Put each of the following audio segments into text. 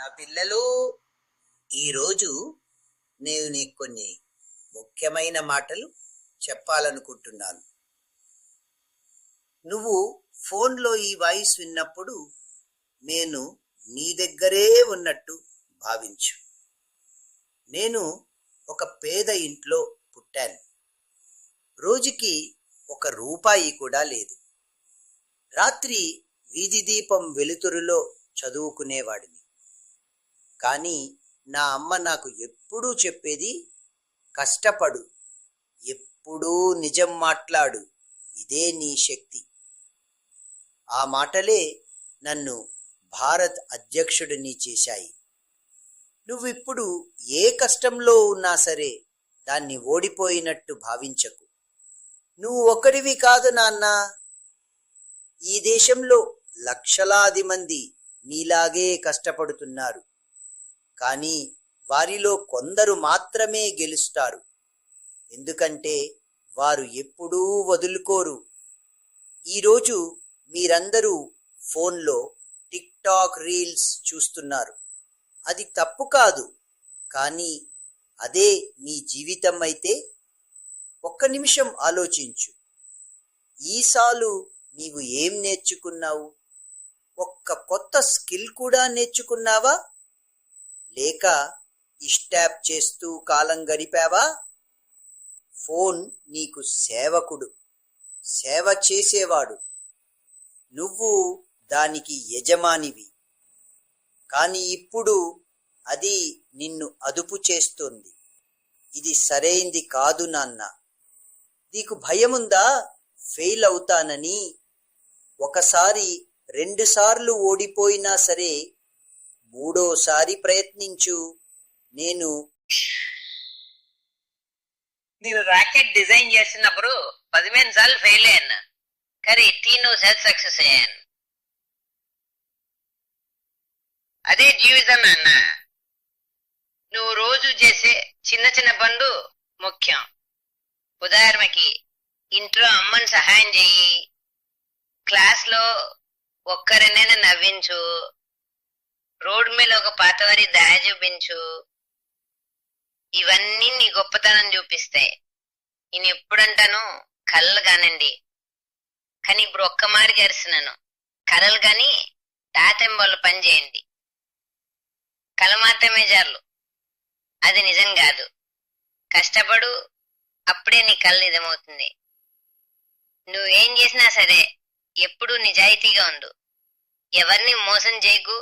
నా పిల్లలు, ఈరోజు నేను నీకు కొన్ని ముఖ్యమైన మాటలు చెప్పాలనుకుంటున్నాను. నువ్వు ఫోన్లో ఈ వాయిస్ విన్నప్పుడు నేను నీ దగ్గరే ఉన్నట్టు భావించు. నేను ఒక పేద ఇంట్లో పుట్టాను. రోజుకి ₹1 కూడా లేదు. రాత్రి వీధి దీపం వెలుతురులో చదువుకునేవాడిని. కానీ నా అమ్మ నాకు ఎప్పుడూ చెప్పేది, కష్టపడు, ఎప్పుడూ నిజం మాట్లాడు, ఇదే నీ శక్తి. ఆ మాటలే నన్ను భారత్ అధ్యక్షుడిని చేశాయి. నువ్విప్పుడు ఏ కష్టంలో ఉన్నా సరే దాన్ని ఓడిపోయినట్టు భావించకు. నువ్వు ఒకడివి కాదు నాన్న. ఈ దేశంలో లక్షలాది మంది నీలాగే కష్టపడుతున్నారు. కానీ వారిలో కొందరు మాత్రమే గెలుస్తారు. ఎందుకంటే వారు ఎప్పుడూ వదులుకోరు. ఈరోజు మీరందరూ ఫోన్లో టిక్ టాక్ రీల్స్ చూస్తున్నారు. అది తప్పు కాదు. కానీ అదే నీ జీవితం అయితే ఒక్క నిమిషం ఆలోచించు. ఈసాలు నీవు ఏం నేర్చుకున్నావు? ఒక్క కొత్త స్కిల్ కూడా నేర్చుకున్నావా? లేక ఇష్టాప్ చేస్తూ కాలం గడిపావా? ఫోన్ నీకు సేవకుడు, సేవ చేసేవాడు. నువ్వు దానికి యజమానివి. కానీ ఇప్పుడు అది నిన్ను అదుపు చేస్తోంది. ఇది సరైంది కాదు నాన్న. నీకు భయముందా ఫెయిల్ అవుతానని? ఒకసారి 2 సార్లు ఓడిపోయినా సరే 3వ సారి ప్రయత్నించు. నేను రాకెట్ డిజైన్ చేసినప్పుడు 15 సార్లు ఫెయిల్ అయ్యాను, కానీ 3 సక్సెస్ అయ్యాను. అదే జీవితం అన్న. నువ్వు రోజు చేసే చిన్న చిన్న పనులు ముఖ్యం. ఉదాహరణకి ఇంట్లో అమ్మని సహాయం చెయ్యి, క్లాస్లో ఒక్కరినైనా నవ్వించు, రోడ్డు మీద ఒక పాతవారి దయ చూపించు. ఇవన్నీ నీ గొప్పతనం చూపిస్తాయి. నేను ఎప్పుడంటాను కలలు కానండి, కానీ ఇప్పుడు ఒక్క మారి చేస్తున్నాను. కలలు కాని తాతెంబోళ్ళ పని చేయండి. కళ మాత్రమే చాలు, అది నిజం కాదు. కష్టపడు, అప్పుడే నీ కళ నిజమవుతుంది. నువ్వేం చేసినా సరే ఎప్పుడూ నిజాయితీగా ఉండు. ఎవరిని మోసం చేయకు,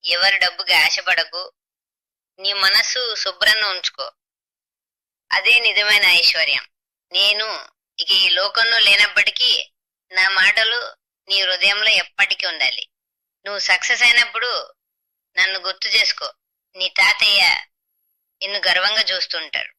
ఎవరి డబ్బుకి ఆశపడకు. నీ మనస్సు శుభ్రంగా ఉంచుకో. అదే నిజమైన ఐశ్వర్యం. నేను ఇక ఈ లోకంలో లేనప్పటికీ నా మాటలు నీ హృదయంలో ఎప్పటికీ ఉండాలి. నువ్వు సక్సెస్ అయినప్పుడు నన్ను గుర్తు చేసుకో. నీ తాతయ్య నిన్ను గర్వంగా చూస్తుంటారు.